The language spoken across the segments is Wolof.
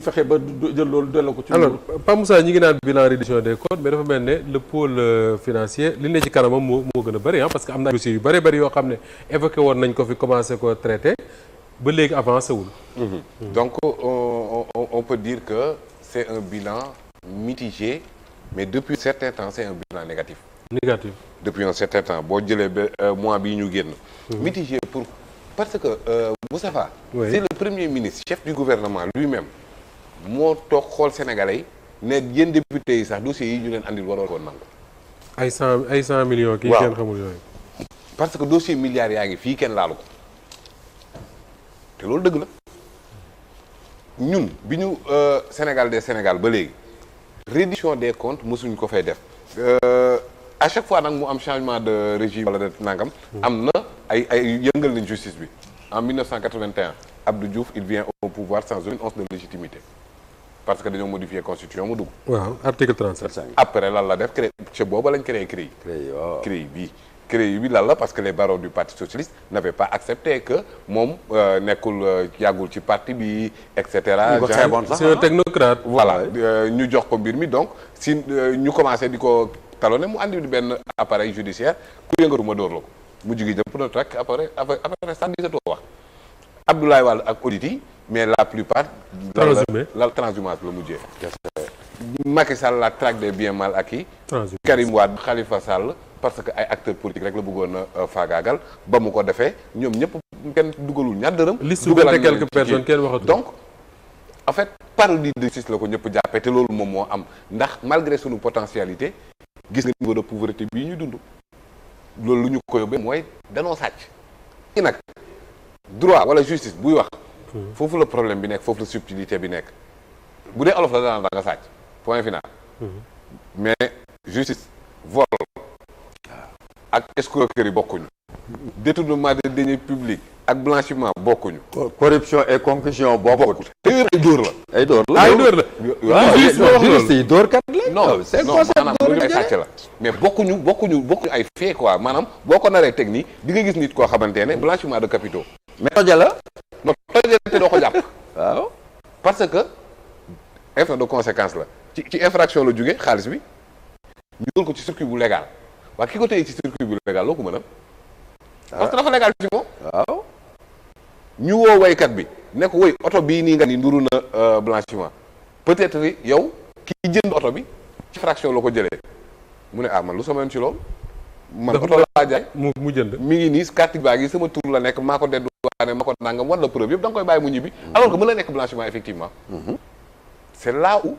fexe ba jël loolu delloo ko ci. alors Pape Moussa ñi ngi naan bilan reddition des comptes mais dafa mel ne le pôle financier li ne ci kanamam moo gën a bëri parce que am na dossiers yu bëri yoo xam ne évoqué woon nañ ko fi commencé ko traité ba léegi avancé wul. Donc on peut dire que c'est un bilan mitigé mais depuis un certain temps c'est un bilan négatif. Depuis un certain temps boo jëlee ba mois bii ñu génn. mitigé parce que Moustapha. Oui. C'est le premier ministre chef du gouvernement lui-même moo toog xool sénégalais yi ne yéen député yi sax dossiers yi ñu leen andil waroon ko nangu. ay 100 millions. kii kenn xamul yooyu. parce que dossier milliards yaa ngi fii kenn laalu ko te loolu dëgg la ñun bi ñu Sénégal ba léegi reddition des comptes mësuñ ko fay def. À chaque fois nag mu am changement de régime wala de nangam. am na ay yëngal nañ justice bi en 1981 Abdou Diouf il vient au pouvoir sans aucune once de légitimité parce que dañoo modifier constitution mu dugg. waaw article 37. après lan la def créé ci booba lañ créé CREI. CREI bi lan la parce que les barreaux du parti socialiste n'avaient pas accepté que moom nekkul yàggul ci parti bi et cetera. c'est un technocrate. voilà ñu jox ko mbir mi donc si ñu commencé di ko talonné mu andi benn appareil judiciaire ku yëngatu ma dóor la ko mu jigi jëpp na rek après sax disatoo wax Abdoulaye Wade ak audit yi mais la plupart la transhumance la mujjee. Macky Sall la traque des biens mal acquis. Karim Wade Khalifa Sall parce que ay acteurs politiques rek la bëggoon a faagaagal ba mu ko defee ñoom ñëpp kenn dugalul ñaar dërëm. liste de quelques personnes kenn waxatu. Donc en fait parodie de justice la ko ñëpp jàppee te loolu moom moo am ndax malgré sunu potentialité gis nga niveau de pauvreté bii ñu dund loolu lu ñu ko yóbbee mooy danoo sàcc. i nag droit wala justice buy wax foofu la problème bi nekk foofu la subtilité bi nekk bu dee olof la danaa da nga sàcc point final. mais justice vol ak escroquerie bokkuñu. détournement de deniers publics ak blanchiment bokkuñu. corruption et concussion bokkut. ay dóor la. ay dóor la waaw juriste yi dóor kat la. non maanaam lu ay sàcc la. mais bokkuñu ay fait quoi maanaam boo ko naree teg nii di nga gis nit koo xamante ne blanchiment de capitaux. mais toja la. non toja te doo ko jàpp. waaw parce que infraction de conséquence la ci infraction la jóge xaalis bi ñu dugal ko ci circuit bu légal waaye ki ko téye ci circuit bu légal loo ko mën a. parce que dafa légal ci moom. waaw. ñu woo waykat bi ne ko woy oto bii nii nga ni nduru na blanchiment peut-être yow ki jënd oto bi ci fraction la ko jëlee mu ne man lu sama yoon ci loolu. man oto laa jaay mu jënd. mi ngi nii carte baa ngi sama tur la nekk maa ko dédouané maa ko nangam war la preuve yëpp da nga koy bàyyi mu ñibbi. alors que mën na nekk blanchiment effectivement. c'est là où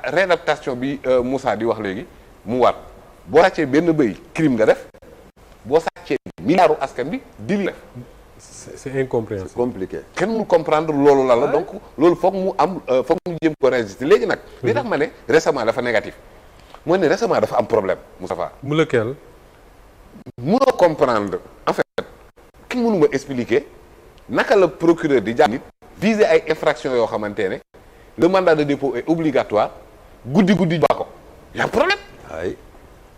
réadaptation bi Moussa di wax léegi mu waat boo sàccee benn bëy crime nga def boo sàccee milliardu askan bi dil la. c'est incompréhensible. c'est compliqué. kenn mënu comprendre loolu lan la donc loolu foog mu am foog mu jëm ko résister léegi nag. li tax ma ne récemment dafa négatif. mooy ne récemment dafa am problème Moustapha. mu lequel. mënoo comprendre en fait ki mënuma expliquer naka la procureur di jàpp nit viser ay infractions yoo xamante ne le mandat de dépôt est obligatoire guddi ba ko y a problème. ay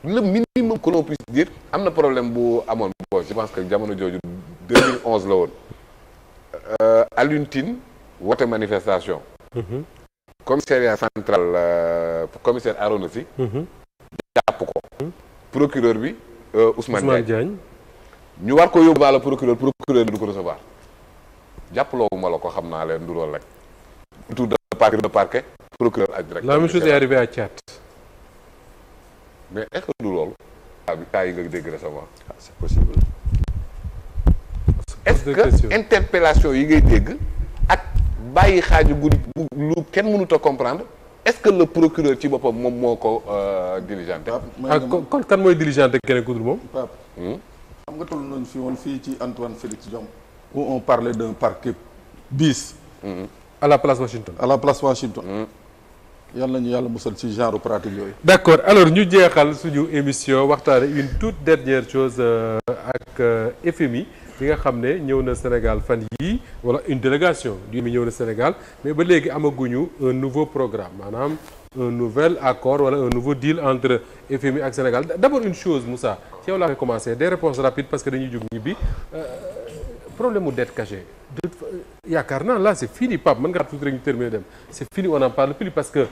le minimum que l'on puisse dire am na problème bu amoon bon je pense que jamono jooju 2011 la woon Alioune Tine woote manifestation. commissariat central commissaire Arona Sy jàpp ko. procureur bi Ousmane Diagne ñu war ko yóbbu devant le procureur du ko recevoir jàppaloo ma la ko xam naa leen du loolu rek. tour de parquet procureur aj rek. la même chose est arrivée à Thiat. mais est-ce que du loolu. cas yi nga dégg récemment. c'est possible. est-ce que interpellation yi ngay dégg ak bàyyi xaaju guddi lu kenn mënut a comprendre est-ce que le procureur ci boppam moom moo ko diligenté. kon kan mooy diligenté keneen ku dul moom. Pape xam nga toll nañ fi woon fii ci Antoine Félix Diome où on parlait d'un parquet bis. à la place Washington. à la place Washington. yàlla nañu yàlla musal ci genre pratique yooyu. d'accord alors ñu jeexal suñu émission waxtaane une toute dernière chose ak FMI bi nga xam ne ñëw na Sénégal fan yii wala une délégation du FMI ñëw na Sénégal mais ba léegi amaguñu un nouveau programme maanaam un nouvel accord wala un nouveau deal entre FMI ak Sénégal d'abord une chose Moussa ci yow laa koy commencer des réponses rapides parce que dañuy jóg ñibbi problème mu dette cachée yaakaar naa là c'est fini Pape mën nga tuuti rek ñu terminer dem c'est fini on en parle plus parce que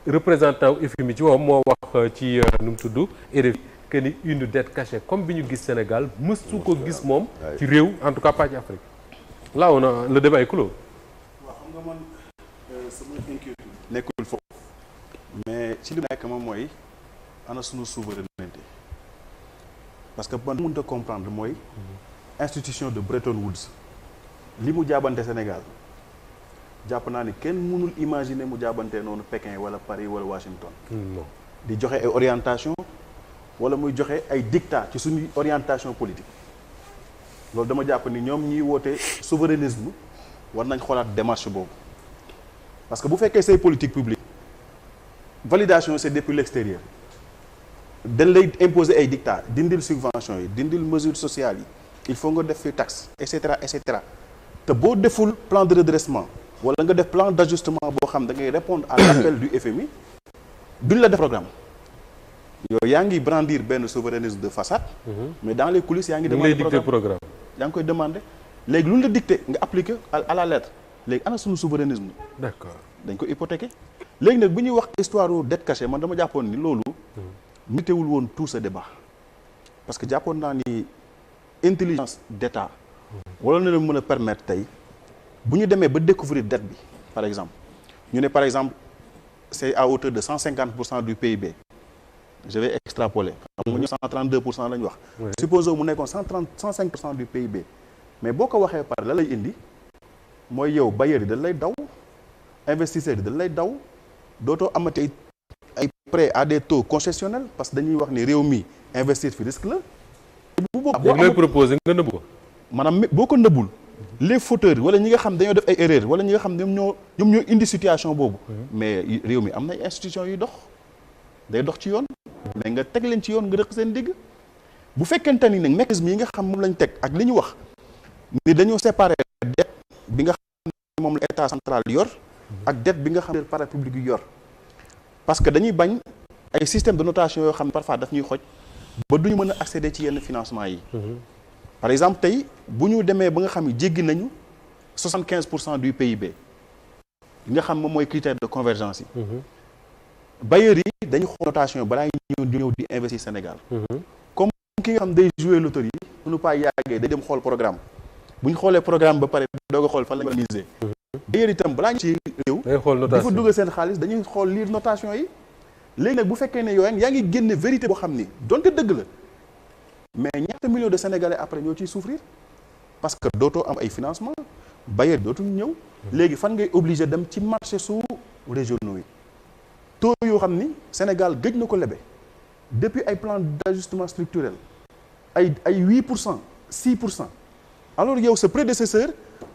représentant FMI ci moom moo wax ci nu mu tudd RFI que ni une dette cachée comme bi ñu gis Sénégal mësu ko gis moom ci réew en tout cas pas ci Afrique là on a le débat est clos. waaw xam nga man sama inquiétude nekkul foofu mais ci li nekk moom mooy ana sunu souveraineté parce que man mënut a comprendre mooy institution de Bretton Woods li mu jaabante Sénégal jàpp naa ni kenn mënul imaginer mu jaabante noonu Pékin wala Paris wala Washington. non di joxe ay orientation wala muy joxe ay dictat ci suñuy orientation politique loolu dama jàpp ni ñoom ñiy woote souverainisme war nañ xoolaat démarche boobu parce que bu fekkee say politique publique validation c'est depuis l'extérieur dañ lay imposer ay dictats dindil subvention yi dindil mesures sociales yi il faut nga def fi taxe et cetera et cetera te boo deful plan de redressement wala nga def plan d'ajustement boo xam da ngay répondre à l'appel du FMI duñ la def programme yow yaa ngi brandir benn souverainisme de façade mais dans les coulisses yaa ngi demander programme yaa ngi koy demander léegi lu ñu la dicté nga appliquer à la lettre léegi ana suñu souverainisme d'accord dañ ko hypothéquer léegi nag bu ñuy wax histoire u dette cachée man dama jàppoon ni loolu nitewul woon tout ce débat parce que jàppoon naa ni intelligence d'État wala na leen mën a permettre tey bu ñu demee ba découvrir dette bi par exemple ñu ne par exemple c'est à hauteur de 150% du PIB je vais extrapoler xam nga ñu 132% la ñu wax supposons mu nekkoon 105% du PIB mais boo ko waxee par la lay indi mooy yow bailleurs yi dañ lay daw investisseurs yi dañ lay daw dootoo amati ay prêts à des taux concessionnels parce que dañuy wax ni réew mi investir fi risque la bu boobaa boo lay proposer nga nëbb ko maanaam boo ko nëbbul les fauteurs wala ñi nga xam dañoo def ay erreurs wala ñi nga xam ñoom ñoo indi situation boobu mais réew mi am na ay institutions yuy dox day dox ci yoon mais nga teg leen ci yoon nga rëq seen digg bu fekkente ni nag mécanisme yi nga xam moom lañ teg ak li ñu wax ni dañoo séparer dette bi nga xam ne moom la état central yor ak dette bi nga xam ne parapublic yu yor parce que dañuy bañ ay système de notation yoo xam ne parfois daf ñuy xoj ba duñu mën a accéder ci yenn financement yi par exemple tey bu ñu demee ba nga xam ne jéggi nañu 75% du PIB li nga xam moom mooy critère de convergence yi bailleurs yi dañuy xool notation balaa ñu ñëw di investir Sénégal comme ki nga xam day jouer loterie suñu pas yàggee day dem xool programme bu ñu xoolee programme ba pare doog a xool fan la miser bailleurs itam balaa ñu ci réew dafa dugg seen xaalis dañuy xool lire notation yi léegi nag bu fekkee ne yow yaa ngi génne vérité boo xam ni donte dëgg la mais ñaata millions de Sénégalais après ñoo ciy souffrir parce que dootoo am ay financement bailleurs dootuñu ñëw léegi fan ngay obligé dem ci marché sous régionaux yi taux yoo xam ni Sénégal gëj na ko lebe depuis ay plan d'ajustement structurel ay 8% 6% alors yow sa prédécesseur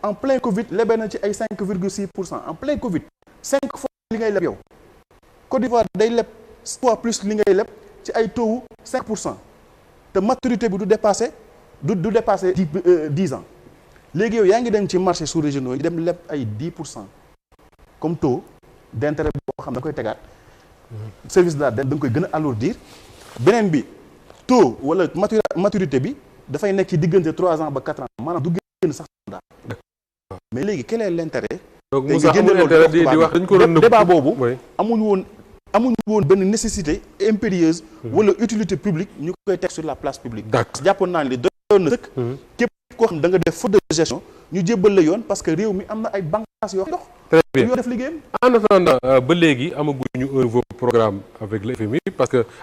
en plein Covid lebe na ci ay 5,6% en plein Covid 5 fois li ngay leb yow Côte d'Ivoire day leb 6 fois plus li ngay leb ci ay taux 5% te maturité bi du dépasser 10 ans léegi yow yaa ngi dem ci marché sous régionaux yi dem leb ay 10% comme taux d'intérêt boo xam da koy tegaat service de la dette da nga koy gën a alourdir beneen bi taux wala maturité bi dafay nekk ci diggante 3 ans ba 4 ans maanaam du génn sax daal mais léegi quel est l'intérêt donc Moussa amul intérêt di wax dañ ko doon débat boobu amuñu woon benn nécessité impérieuse wala utilité publique ñu koy teg sur la place publique jàppoon naa ni doon na sëkk képp koo xam da nga def faute de gestion ñu jébbal la yoon parce que réew mi am na ay bànqaas yoo dox très bien yoo def liggéeyam en attendant ba léegi amaguñu un nouveau programme avec le FMI parce que